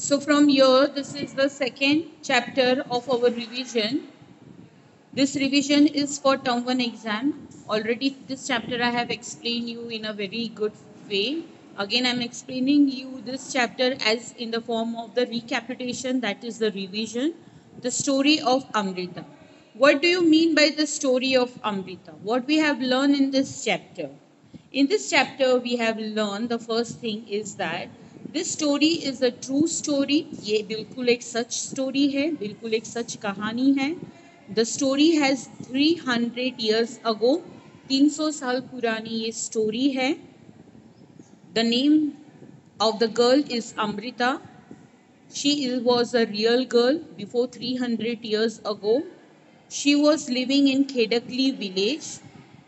So from here, this is the second chapter of our revision. This revision is for term 1 exam. Already this chapter I have explained you in a very good way. Again, I am explaining you this chapter as in the form of the recapitulation, that is the revision, the story of Amrita. What do you mean by the story of Amrita? What we have learned in this chapter? In this chapter, we have learned the first thing is that this story is a true story. ये बिल्कुल एक सच story है, बिल्कुल एक सच कहानी है. The story has 300 years ago. 300 साल पुरानी ये story है. The name of the girl is Amrita. She was a real girl before 300 years ago. She was living in Khedakli village.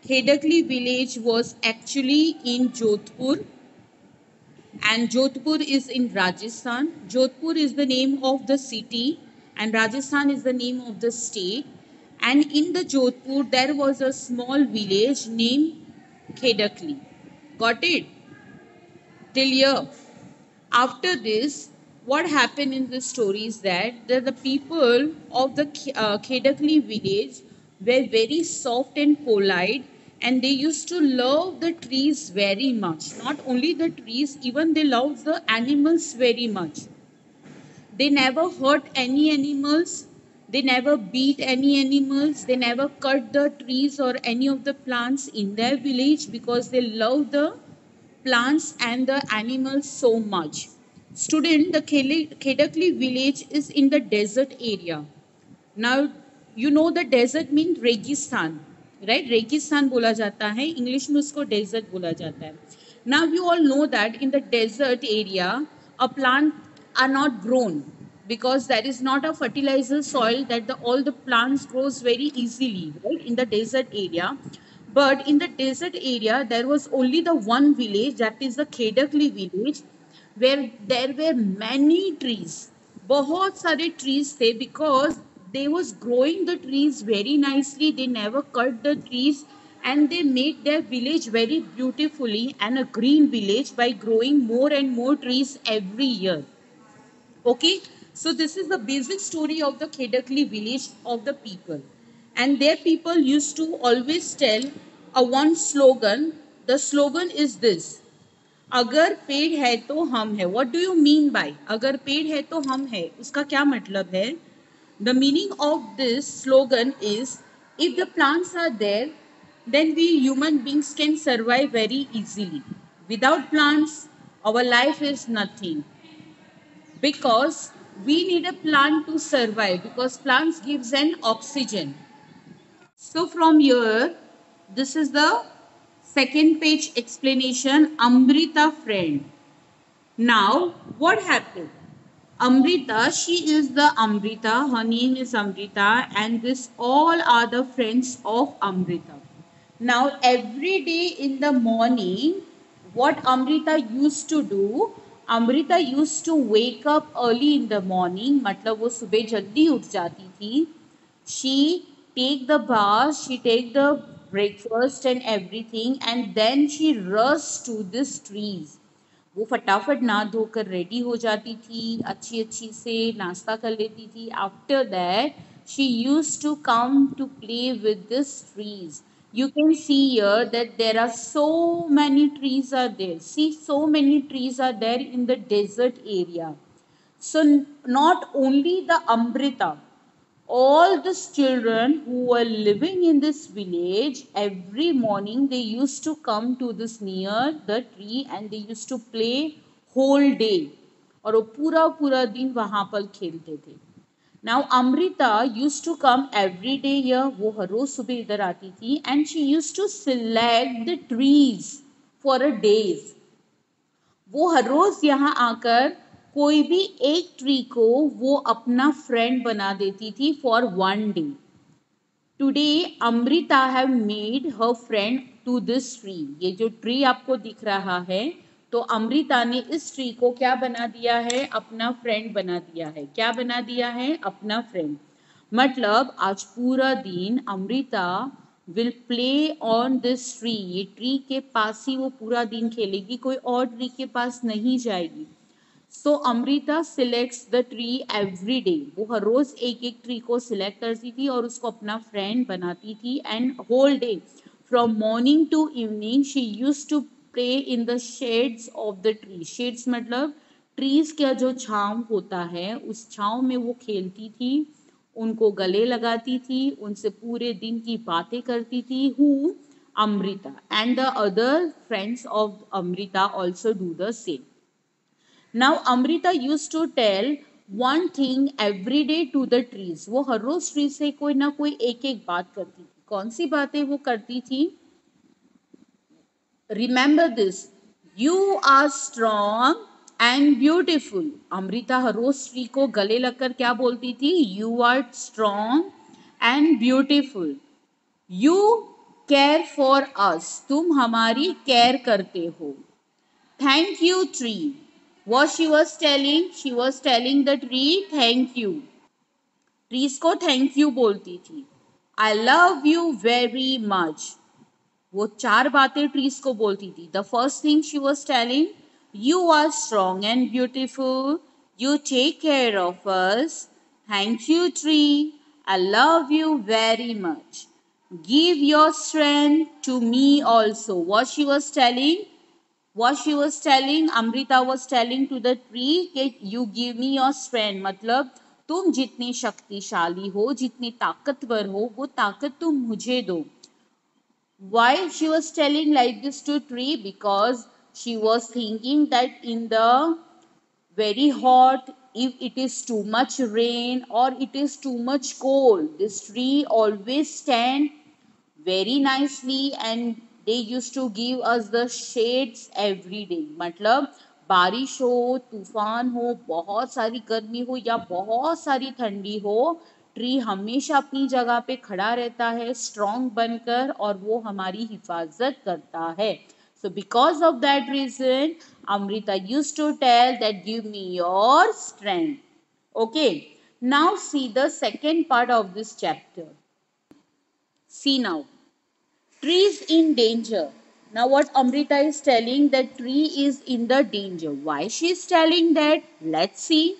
Khedakli village was actually in Jodhpur, and Jodhpur is in Rajasthan. Jodhpur is the name of the city and Rajasthan is the name of the state. And in the Jodhpur there was a small village named Khedakli. Got it? Till here. After this, what happened in the story is that the people of the Khedakli village were very soft and polite, and they used to love the trees very much. Not only the trees, even they loved the animals very much. They never hurt any animals. They never beat any animals. They never cut the trees or any of the plants in their village because they love the plants and the animals so much. Student, the Khedakli village is in the desert area. Now, you know the desert means Registan, right? Registan बोला जाता है, English में उसको desert बोला जाता है. Now, you all know that in the desert area, a plant are not grown because there is not a fertilizer soil that all the plants grows very easily, right? In the desert area. But in the desert area, there was only the one village, that is the Khedakli village, where there were many trees. बहुत सारे trees थे because they was growing the trees very nicely. They never cut the trees and they made their village very beautifully and a green village by growing more and more trees every year. Okay, so this is the basic story of the Khedakli village of the people. And their people used to always tell a one slogan. The slogan is this: अगर पेड़ है तो हम है. What do you mean by अगर पेड़ है तो हम है? उसका क्या मतलब है? The meaning of this slogan is, if the plants are there, then we human beings can survive very easily. Without plants, our life is nothing, because we need a plant to survive, because plants gives an oxygen. So from here, this is the second page explanation, Amrita friend. Now, what happened? Amrita, she is the Amrita, her name is Amrita, and this all are the friends of Amrita. Now, every day in the morning, what Amrita used to do, Amrita used to wake up early in the morning, मतलब वो सुबह जल्दी उठ जाती थी. She take the bath, she take the breakfast and everything, and then she rushed to these trees. वो फटाफट नहा धोकर रेडी हो जाती थी, अच्छी अच्छी से नाश्ता कर लेती थी. After that she use to come to play with this trees. You can see here that there are so many trees are there. See, so many trees are there in the desert area. So not only the Amrita, all these children who were living in this village, every morning they used to come to this near the tree and they used to play whole day. और वो पूरा पूरा दिन वहाँ पर खेलते थे. Now Amrita used to come every day here. वो हर रोज सुबह इधर आती थी and she used to select the trees for a days. वो हर रोज यहाँ आकर कोई भी एक ट्री को वो अपना फ्रेंड बना देती थी for one day. Today Amrita have made her friend to this tree. ये जो ट्री आपको दिख रहा है, तो अमृता ने इस ट्री को क्या बना दिया है? अपना फ्रेंड बना दिया है. क्या बना दिया है? अपना फ्रेंड. मतलब आज पूरा दिन Amrita will play on this tree. ये ट्री के पास ही वो पूरा दिन खेलेगी, कोई और ट्री के पास नहीं जाएगी. So Amrita selects the tree every day, वो हर रोज एक एक ट्री को सिलेक्ट करती थी और उसको अपना फ्रेंड बनाती थी. And whole day from morning to evening she use to play in the shades of the tree. Shades मतलब ट्रीज का जो छांव होता है, उस छांव में वो खेलती थी, उनको गले लगाती थी, उनसे पूरे दिन की बातें करती थी. Who? Amrita. And the other friends of Amrita also do the same. Now Amrita used to tell one thing every day to the trees. वो हर रोज ट्री से कोई ना कोई एक एक बात करती थी. कौन सी बातें वो करती थी? Remember this. You are strong and beautiful. Amrita हर रोज ट्री को गले लगकर क्या बोलती थी? You are strong and beautiful. You care for us. तुम हमारी केयर करते हो. Thank you, tree. What she was telling? She was telling the tree, thank you. Trees को thank you बोलती थी. I love you very much. वो चार बातें ट्रीज को बोलती थी. The first thing she was telling, you are strong and beautiful. You take care of us. Thank you, tree. I love you very much. Give your strength to me also. What she was telling? What she was telling, Amrita was telling to the tree कि you give me your strength, मतलब तुम जितनी शक्तिशाली हो, जितनी ताकतवर हो, वो ताकत तुम मुझे दो. Why she was telling like this to tree? Because she was thinking that in the very hot, if it is too much rain or it is too much cold, this tree always stand very nicely and they used to give us the shades every day. मतलब बारिश हो, तूफान हो, बहुत सारी गर्मी हो या बहुत सारी ठंडी हो, ट्री हमेशा अपनी जगह पे खड़ा रहता है स्ट्रॉन्ग बनकर और वो हमारी हिफाजत करता है. So because of that reason, Amrita used to tell that give me your strength. Okay, now see the second part of this chapter. See now. Trees in danger. Now what Amrita is telling, that tree is in the danger. Why she is telling that? Let's see.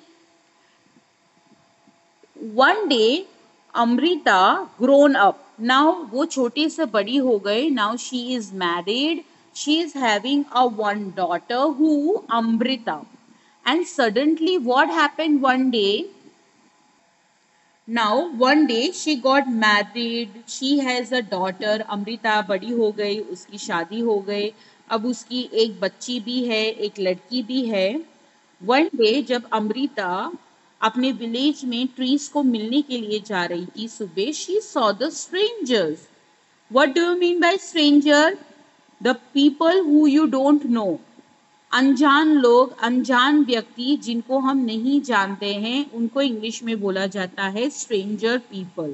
One day Amrita grown up. Now वो छोटी से बड़ी हो गई. Now she is married. She is having a one daughter who Amrita. And suddenly what happened one day? Now one day she got married. She has a daughter. Amrita बड़ी हो गई, उसकी शादी हो गई. अब उसकी एक बच्ची भी है, एक लड़की भी है. One day जब अमृता अपने विलेज में ट्रीज को मिलने के लिए जा रही थी सुबह, she saw the strangers. What do you mean by stranger? The people who you don't know. अनजान लोग, अनजान व्यक्ति जिनको हम नहीं जानते हैं, उनको इंग्लिश में बोला जाता है stranger people.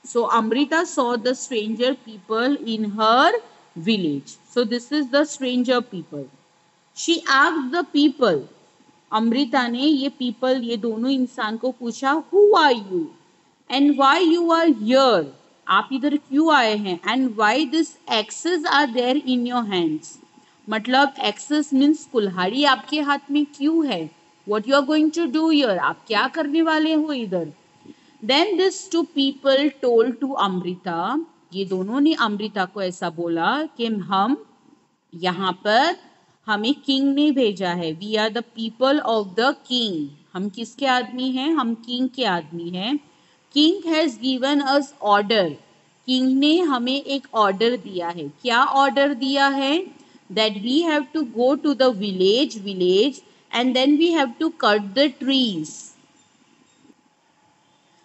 So Amrita saw the stranger people in her village. So this is the stranger people. She asked the people. Amrita ने ये पीपल, ये दोनों इंसान को पूछा, who are you and why you are here. आप इधर क्यों आए हैं? And why this axes are there in your hands. मतलब एक्सेस मीन्स कुल्हाड़ी आपके हाथ में क्यों है? What you are going to do here, आप क्या करने वाले हो इधर? Then this two people told to Amrita. ये दोनों ने अमृता को ऐसा बोला कि हम यहाँ पर, हमें किंग ने भेजा है. We are the people of the king. हम किसके आदमी हैं? हम किंग के आदमी हैं. King has given us order. King ने हमें एक ऑर्डर दिया है. क्या ऑर्डर दिया है? That we have to go to the village and then we have to cut the trees.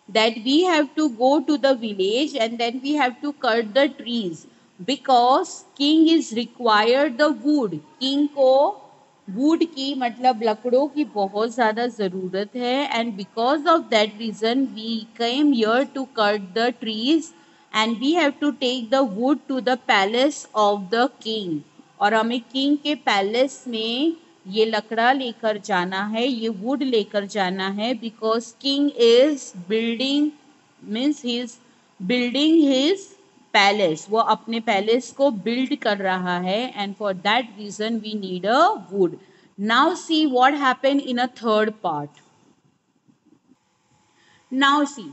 That we have to go to the village and then we have to cut the trees because king is required the wood. King को wood की मतलब लकड़ों की बहुत ज़्यादा ज़रूरत है. And because of that reason we came here to cut the trees and we have to take the wood to the palace of the king. और हमें किंग के पैलेस में ये लकड़ा लेकर जाना है, ये वुड लेकर जाना है. Because king is building, means he is building his palace. वो अपने पैलेस को बिल्ड कर रहा है. And for that reason we need a wood. Now see what happened in a third part. Now see,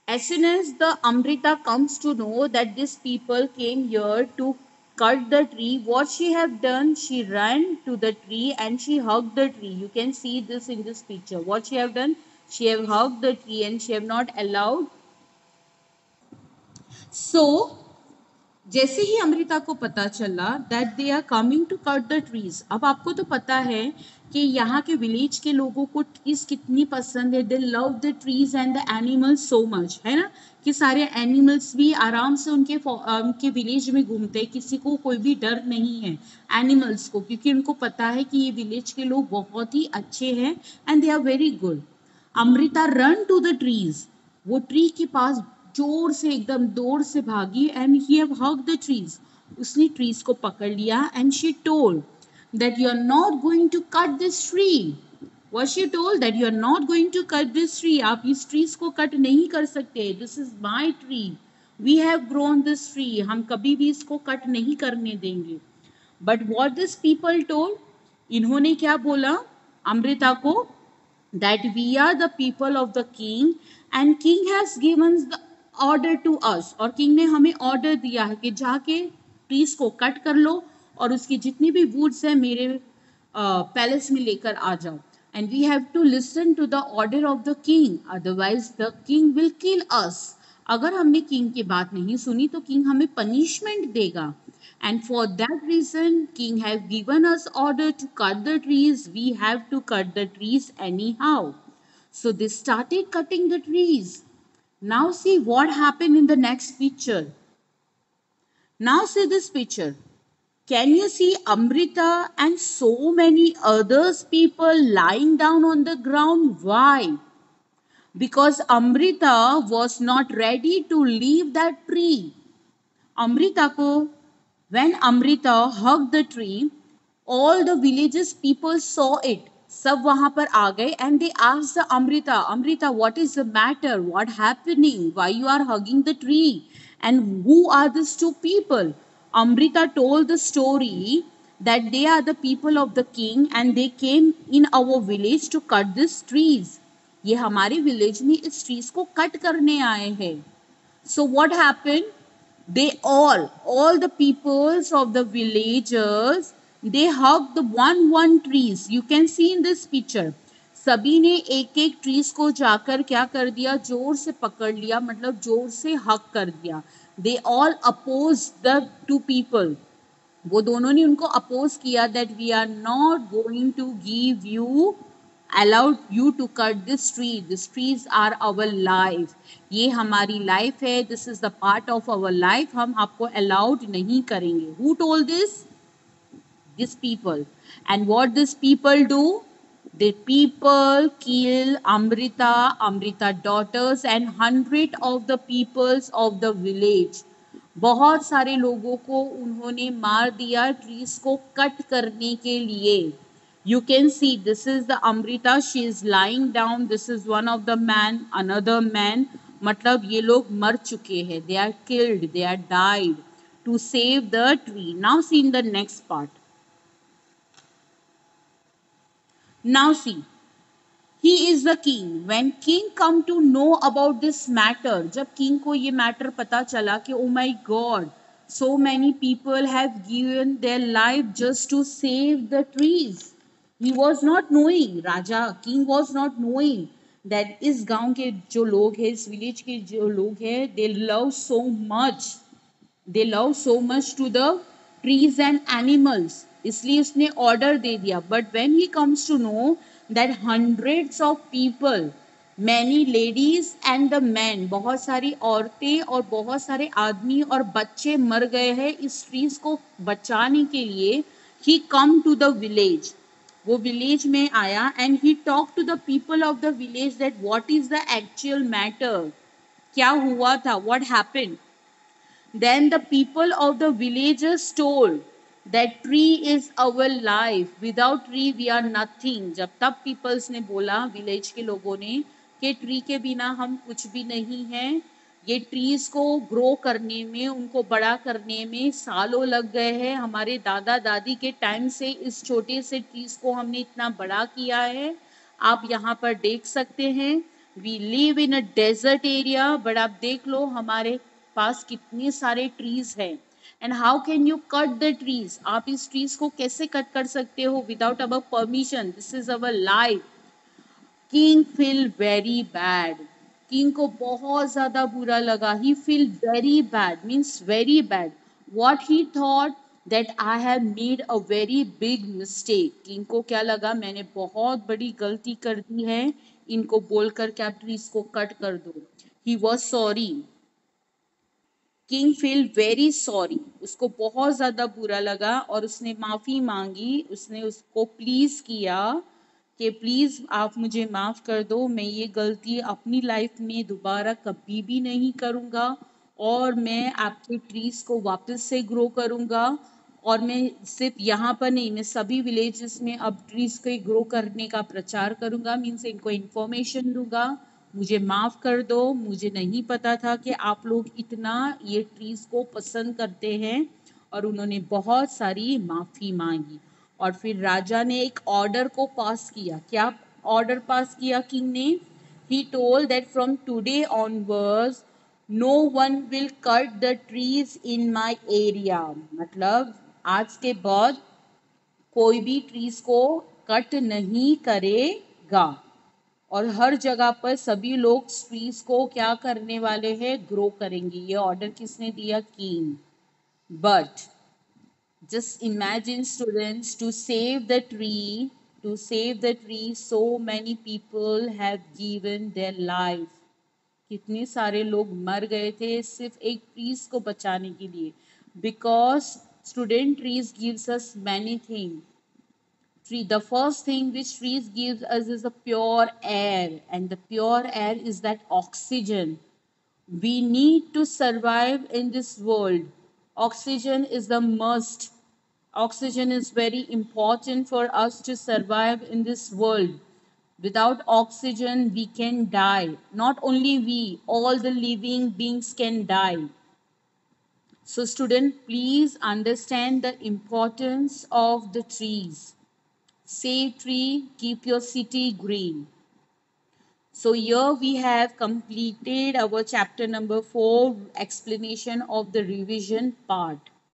as soon as the Amrita comes to know that these people came here to cut the tree, what she have done, she ran to the tree and she hugged the tree. You can see this in this picture. What she have done, she have hugged the tree and she have not allowed. So जैसे ही अमृता को पता चला that they are coming to cut the trees, अब आपको तो पता है कि यहाँ के विलेज के लोगों को ट्रीज कितनी पसंद है, दे love the trees and the animals so much, है ना, कि सारे एनिमल्स भी आराम से उनके विलेज में घूमते हैं, किसी को कोई भी डर नहीं है एनिमल्स को, क्योंकि उनको पता है कि ये विलेज के लोग बहुत ही अच्छे हैं and they are very good. Amrita run to the trees, वो ट्री के पास जोर से एकदम दौड़ से भागी and he have hug the trees, उसने ट्रीज को पकड़ लिया and she told that you are not going to cut this tree. What she told that you are not going to cut this tree, आप इस trees को cut नहीं कर सकते, this is my tree, we have grown this tree, हम कभी भी इसको कट नहीं करने देंगे. But what this people told, इन्होंने क्या बोला अमृता को, that we are the people of the king and king has given the order to us, और किंग ने हमें ऑर्डर दिया है कि जाके ट्रीज को कट कर लो और उसकी जितनी भी वुड्स है मेरे पैलेस में लेकर आ जाओ, and we have to listen to the order of the king otherwise the king will kill us. अगर हमने किंग की बात नहीं सुनी तो किंग हमें पनिशमेंट देगा. And for that reason, king have given us order to cut the trees. We have to cut the trees anyhow. So they started cutting the trees. Now see what happened in the next picture. Now see this picture. Can you see Amrita and so many others people lying down on the ground? Why? Because Amrita was not ready to leave that tree. Amrita ko, when Amrita hugged the tree, all the villages people saw it. सब वहां पर आ गए and they asked the Amrita, what is the matter? What happening? Why you are hugging the tree? And who are these two people? Amrita told the story that they are the people of the king and they came in our village to cut these trees. ये हमारे village में इस trees को cut करने आए हैं. So what happened? They all the peoples of the villagers, they hugged the one trees. You can see in this picture. सभी ने एक एक ट्रीज को जाकर क्या कर दिया, जोर से पकड़ लिया, मतलब जोर से हक कर दिया. They all opposed the two people. वो दोनों ने उनको अपोज किया that we are not going to give you allowed you to cut this tree. These trees are our life. ये हमारी लाइफ है. This is the part of our life. हम आपको allowed नहीं करेंगे. Who told this? These people. And what these people do? The people kill Amrita daughters and 100 of the peoples of the village. बहुत सारे लोगों को उन्होंने मार दिया ट्रीज को कट करने के लिए. You can see this is the Amrita, she is lying down, this is one of the man, another man, मतलब ये लोग मर चुके हैं, they are killed, they are died to save the tree. Now see in the next part. Now see, he is the king. When king come to know about this matter, जब king को ये matter पता चला कि oh my God, so many people have given their life just to save the trees. He was not knowing, Raja king was not knowing that इस गांव के जो लोग हैं, इस विलेज के जो लोग हैं, they love so much to the trees and animals, इसलिए उसने ऑर्डर दे दिया. But when he comes to know that hundreds of people, many ladies and the man, बहुत सारी औरतें और बहुत सारे आदमी और बच्चे मर गए हैं इस ट्रीज को बचाने के लिए, he come to the village, वो विलेज में आया and he talk to the people of the village that what is the actual matter, क्या हुआ था, what happened. Then the people of the villages told that tree is our life. Without tree we are nothing. जब तब peoples ने बोला, village के लोगों ने, कि ट्री के बिना हम कुछ भी नहीं हैं, ये ट्रीज को ग्रो करने में, उनको बड़ा करने में सालों लग गए हैं। हमारे दादा दादी के टाइम से इस छोटे से ट्रीज को हमने इतना बड़ा किया है। आप यहाँ पर देख सकते हैं, we live in a desert area, but आप देख लो हमारे पास कितने सारे ट्रीज हैं। And how can you cut the trees? आप इस ट्रीज को कैसे कट कर सकते हो without our permission? This is our life. King feel very bad. King को बहुत ज्यादा बुरा लगा। He feel very bad means very bad. What he thought that I have made a very big mistake. King को क्या लगा, मैंने बहुत बड़ी गलती कर दी है, इनको बोलकर क्या ट्रीज को कट कर दो। He was sorry. King feel very sorry. उसको बहुत ज्यादा बुरा लगा और उसने माफी मांगी। उसने उसको प्लीज किया कि प्लीज आप मुझे माफ कर दो, मैं ये गलती अपनी लाइफ में दोबारा कभी भी नहीं करूंगा और मैं आपके ट्रीज को वापस से ग्रो करूंगा। और मैं सिर्फ यहाँ पर नहीं, मैं सभी विलेजेस में अब ट्रीज के ग्रो करने का प्रचार करूंगा, मीन्स इनको इन्फॉर्मेशन दूंगा। मुझे माफ कर दो, मुझे नहीं पता था कि आप लोग इतना ये ट्रीज को पसंद करते हैं। और उन्होंने बहुत सारी माफी मांगी। और फिर राजा ने एक ऑर्डर को पास किया। क्या ऑर्डर पास किया किंग ने? He told that from today onwards no one will cut the trees in my area. मतलब आज के बाद कोई भी ट्रीज को कट नहीं करेगा और हर जगह पर सभी लोग ट्रीज को क्या करने वाले हैं, ग्रो करेंगे। ये ऑर्डर किसने दिया? King. But just imagine students, to save the tree so many people have given their life. कितने सारे लोग मर गए थे सिर्फ एक ट्रीज को बचाने के लिए। Because student trees gives us many thing. Tree, the first thing which trees gives us is a pure air, and the pure air is that oxygen we need to survive in this world. Oxygen is the must. Oxygen is very important for us to survive in this world. Without oxygen, we can die. Not only we, all the living beings can die. So, student, please understand the importance of the trees. Save tree, keep your city green. So here we have completed our chapter number 4, explanation of the revision part.